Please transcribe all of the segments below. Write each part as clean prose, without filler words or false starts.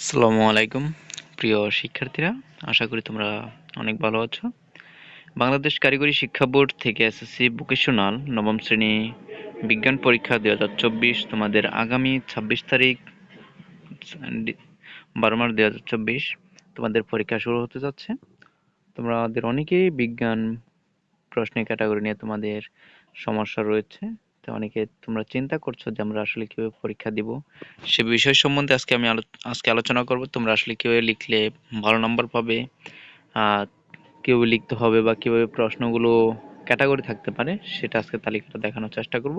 আসসালামু আলাইকুম প্রিয় শিক্ষার্থীরা, আশা করি তোমরা অনেক ভালো আছো। বাংলাদেশ কারিগরি শিক্ষা বোর্ড থেকে এসএসসি ভোকেশনাল নবম শ্রেণী বিজ্ঞান পরীক্ষা 2024 তোমাদের আগামী 26 তারিখ 12 মার্চ 2024 তোমাদের পরীক্ষা শুরু হতে যাচ্ছে। তোমাদের অনেকেই বিজ্ঞান প্রশ্নের ক্যাটাগরি নিয়ে তোমাদের সমস্যা রয়েছে। তো অনেকে তোমরা চিন্তা করছো যে আমরা আসলে কিভাবে পরীক্ষা দিব, সে বিষয় সম্বন্ধে আজকে আলোচনা করব। তোমরা আসলে কিভাবে লিখলে ভালো নাম্বার পাবে, কিভাবে লিখতে হবে বা কিভাবে প্রশ্নগুলো ক্যাটাগরি থাকতে পারে, সেটা আজকে তালিকাটা দেখানোর চেষ্টা করব।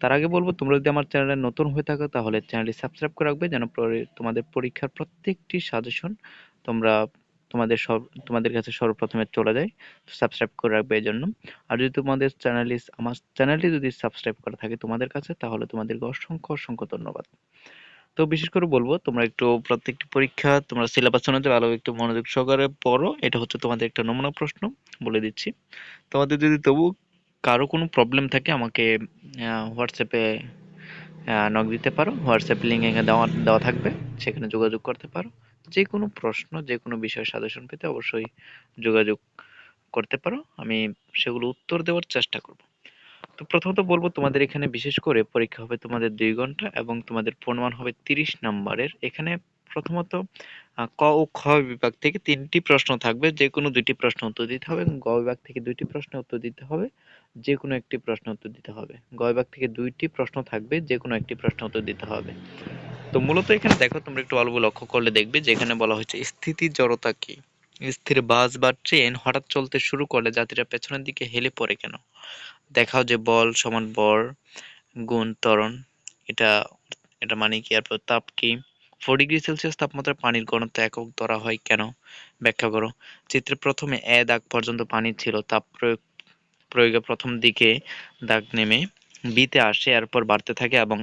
তার আগে বলবো, তোমরা যদি আমার চ্যানেলে নতুন হয়ে থাকো তাহলে চ্যানেলটি সাবস্ক্রাইব করে রাখবে, যেন পরে তোমাদের পরীক্ষার প্রত্যেকটি সাজেশন তোমরা তোমাদের কাছে সর্বপ্রথমে চলে যায়। সাবস্ক্রাইব করে রাখবে এই জন্য। আর যদি আমার চ্যানেলটি যদি সাবস্ক্রাইব করা থাকে তোমাদের কাছে, তাহলে তোমাদেরকে অসংখ্য অসংখ্য ধন্যবাদ। তো বিশেষ করে বলবো, তোমরা একটু প্রত্যেকটি পরীক্ষা তোমরা সিলেবাস অনুযায়ী ভালো একটু মনোযোগ সহকারে পড়ো। এটা হচ্ছে তোমাদের একটা নমুনা প্রশ্ন, বলে দিচ্ছি। তোমাদের যদি তবু কারো কোনো প্রবলেম থাকে, আমাকে হোয়াটসঅ্যাপে নক দিতে পারো। হোয়াটসঅ্যাপ লিঙ্ক এখানে দেওয়া দেওয়া থাকবে, সেখানে যোগাযোগ করতে পারো। যে কোনো প্রশ্ন, যে কোনো বিষয়ে সাজেশন পেতে অবশ্যই যোগাযোগ করতে পারো, আমি সেগুলো উত্তর দেওয়ার চেষ্টা করব। তো প্রথমত বলবো, তোমাদের এখানে বিশেষ করে পরীক্ষা হবে তোমাদের 2 ঘন্টা এবং তোমাদের পূর্ণমান হবে 30 নম্বরের। এখানে প্রথমত ক ও খ বিভাগ থেকে 3টি প্রশ্ন থাকবে, যে কোনো 2টি প্রশ্ন উত্তর দিতে হবে। গ বিভাগ থেকে 2টি প্রশ্ন উত্তর দিতে হবে, যে কোনো একটি প্রশ্ন উত্তর দিতে হবে। গ বিভাগ থেকে 2টি প্রশ্ন থাকবে, যে কোনো একটি প্রশ্ন উত্তর দিতে হবে। তো মূলত এখানে দেখো, তোমরা একটু অল্প লক্ষ্য করলে দেখবে যে এখানে বলা হয়েছে স্থিতি জড়তা কি। স্থির বাস বা ট্রেন হঠাৎ চলতে শুরু করলে যাত্রীরা পেছনের দিকে হেলে পড়ে কেন? দেখাও যে বল সমান ভর গুণ ত্বরণ। এটা এটা মানে কি? আর তাপ কি? 4°C তাপমাত্রায় পানির ঘনত্ব একক ধরা হয় কেন? ব্যাখ্যা করো। চিত্রে প্রথমে দাগ পর্যন্ত পানি ছিল, তাপ প্রয়োগে প্রথম দিকে দাগ নেমে বিতে আসে, এরপর বাড়তে থাকে এবং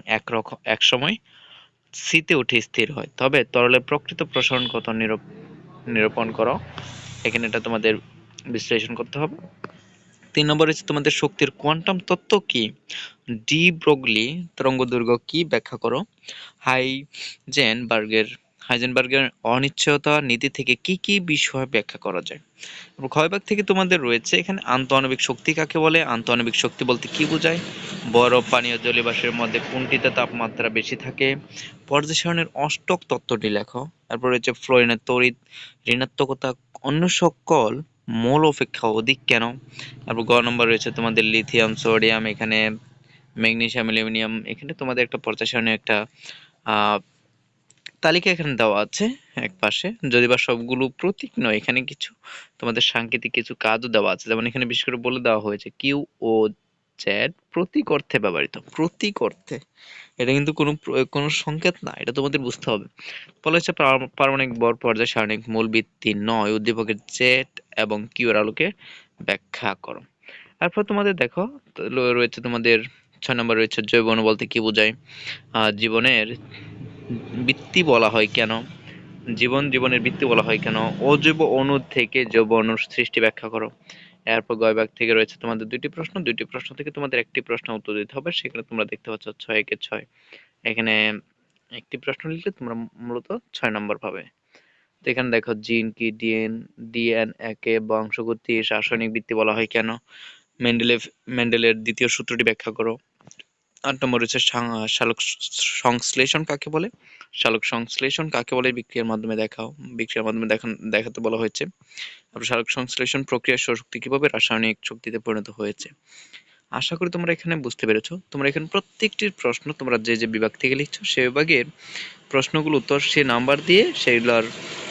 এক সময় সিতে উঠে স্থির হয়। তবে তরলের প্রকৃত প্রসারণ কত নিরূপণ করো। এখানে এটা তোমাদের বিশ্লেষণ করতে হবে। 3 নম্বর হচ্ছে তোমাদের শক্তির কোয়ান্টাম তত্ত্ব কি? ডি ব্রগলি তরঙ্গদৈর্ঘ্য কি? ব্যাখ্যা করো। হাইজেনবার্গের হাইজেনবার্গের অনিশ্চয়তা নীতি থেকে কি কি বিষয় ব্যাখ্যা করা যায়? ক্ষয়ভাগ থেকে তোমাদের রয়েছে এখানে আন্তঃআণবিক শক্তি কাকে বলে? আন্তঃআণবিক শক্তি বলতে কি বোঝায়? বরফ, পানি ও জলীয়বাষ্পের মধ্যে কোনটিতে তাপমাত্রা বেশি থাকে? পর্যায় সারণীর অষ্টক তত্ত্বটি লেখো। তারপর রয়েছে ফ্লোরিনের তড়িৎ ঋণাত্মকতা অন্য সকল মৌল অপেক্ষা অধিক কেন? তারপর গ নম্বর রয়েছে তোমাদের লিথিয়াম, সোডিয়াম, এখানে ম্যাগনেসিয়াম, অ্যালুমিনিয়াম। এখানে তোমাদের একটা পর্যায় সারণীর একটা আহ তালিকা এখানে দেওয়া আছে এক পাশে, যদি বা সবগুলো প্রতীক নয়, এখানে কিছু তোমাদের সাংকেতিক কিছু কাজও দেওয়া আছে। যেমন এখানে বিশেষ করে বলে দেওয়া হয়েছে কিউ ও জেড প্রতীক অর্থে ব্যবহৃত। প্রতীক অর্থে, এটা কিন্তু কোনো সংকেত না, এটা তোমাদের বুঝতে হবে। বলা হচ্ছে পারমাণবিক ভর পর্যায় সারণিক মূল ভিত্তি নয় উদ্দীপকের জেড এবং কিউ এর আলোকে ব্যাখ্যা করো। তারপর তোমাদের দেখো, রয়েছে তোমাদের 6 নম্বর রয়েছে জৈব অণু বলতে কি বোঝায়? জীবনের বৃত্তি বলা হয় কেন? জীবনের বৃত্তি বলা হয় কেন? অজৈব অণু থেকে জৈব অণুর সৃষ্টি ব্যাখ্যা করো। এরপর গ বিভাগ থেকে রয়েছে তোমাদের 2টি প্রশ্ন। 2টি প্রশ্ন থেকে তোমাদের একটি প্রশ্ন উত্তর দিতে হবে। সেখানে তোমরা দেখতে পাচ্ছ 6 একে 6। এখানে একটি প্রশ্ন লিখলে তোমরা মূলত 6 নম্বর পাবে। তো এখানে দেখো জিন কি? ডিএনএ কে বংশগতির রাসায়নিক ভিত্তি বলা হয় কেন? মেন্ডেলের দ্বিতীয় সূত্রটি ব্যাখ্যা করো। 8 নম্বর হচ্ছে সালোক সংশ্লেষণ কাকে বলে? সালোক সংশ্লেষণ কাকে বলে? বিক্রিয়ার মাধ্যমে দেখাও। বিক্রিয়ার মাধ্যমে দেখাতে বলা হয়েছে। তারপর সালোক সংশ্লেষণ প্রক্রিয়ার সৌরশক্তি কিভাবে রাসায়নিক শক্তিতে পরিণত হয়েছে? আশা করি তোমরা এখানে বুঝতে পেরেছো। তোমরা এখানে প্রত্যেকটির প্রশ্ন তোমরা যে যে বিভাগ থেকে লিখছো সেই বিভাগের প্রশ্নগুলো উত্তর সে নাম্বার দিয়ে সেইগুলোর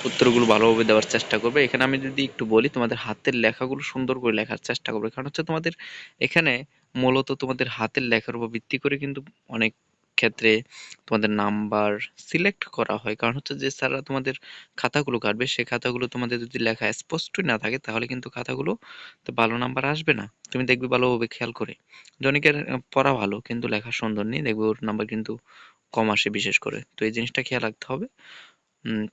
উত্তরগুলো ভালোভাবে দেওয়ার চেষ্টা করবে। এখানে আমি যদি একটু বলি, তোমাদের হাতের লেখাগুলো সুন্দর করে লেখার চেষ্টা করবে, কারণ হচ্ছে তোমাদের এখানে মূলত তোমাদের হাতের লেখার উপর ভিত্তি করে কিন্তু অনেক ক্ষেত্রে তোমাদের নাম্বার সিলেক্ট করা হয়। কারণ হচ্ছে যে স্যাররা তোমাদের খাতাগুলো কাটবে, সেই খাতাগুলো তোমাদের যদি লেখা স্পষ্টই না থাকে, তাহলে কিন্তু খাতাগুলো তো ভালো নাম্বার আসবে না। তুমি দেখবে ভালোভাবে খেয়াল করে, যে অনেকের পড়া ভালো কিন্তু লেখা সুন্দর নেই, দেখবে ওর নাম্বার কিন্তু কম আসে বিশেষ করে। তো এই জিনিসটা খেয়াল রাখতে হবে। উম,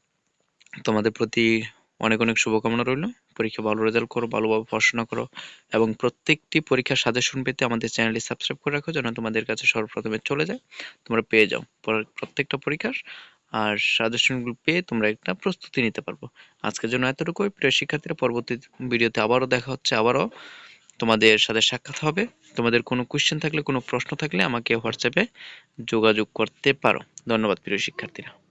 তোমাদের প্রতি অনেক অনেক শুভকামনা রইল। পরীক্ষা ভালো রেজাল্ট করো, ভালোভাবে পড়াশোনা করো এবং প্রত্যেকটি পরীক্ষার সাজেশন পেতে আমাদের চ্যানেলটি সাবস্ক্রাইব করে রাখো, যেন তোমাদের কাছে সর্বপ্রথমে চলে যায়, তোমরা পেয়ে যাও প্রত্যেকটা পরীক্ষার আর সাজেশনগুলো পেয়ে তোমরা একটা প্রস্তুতি নিতে পারবো। আজকের জন্য এতটুকুই প্রিয় শিক্ষার্থীরা, পরবর্তী ভিডিওতে আবারও দেখা হচ্ছে, আবারও তোমাদের সাথে সাক্ষাৎ হবে। তোমাদের কোনো কোয়েশ্চেন থাকলে, কোনো প্রশ্ন থাকলে আমাকে হোয়াটসঅ্যাপে যোগাযোগ করতে পারো। ধন্যবাদ প্রিয় শিক্ষার্থীরা।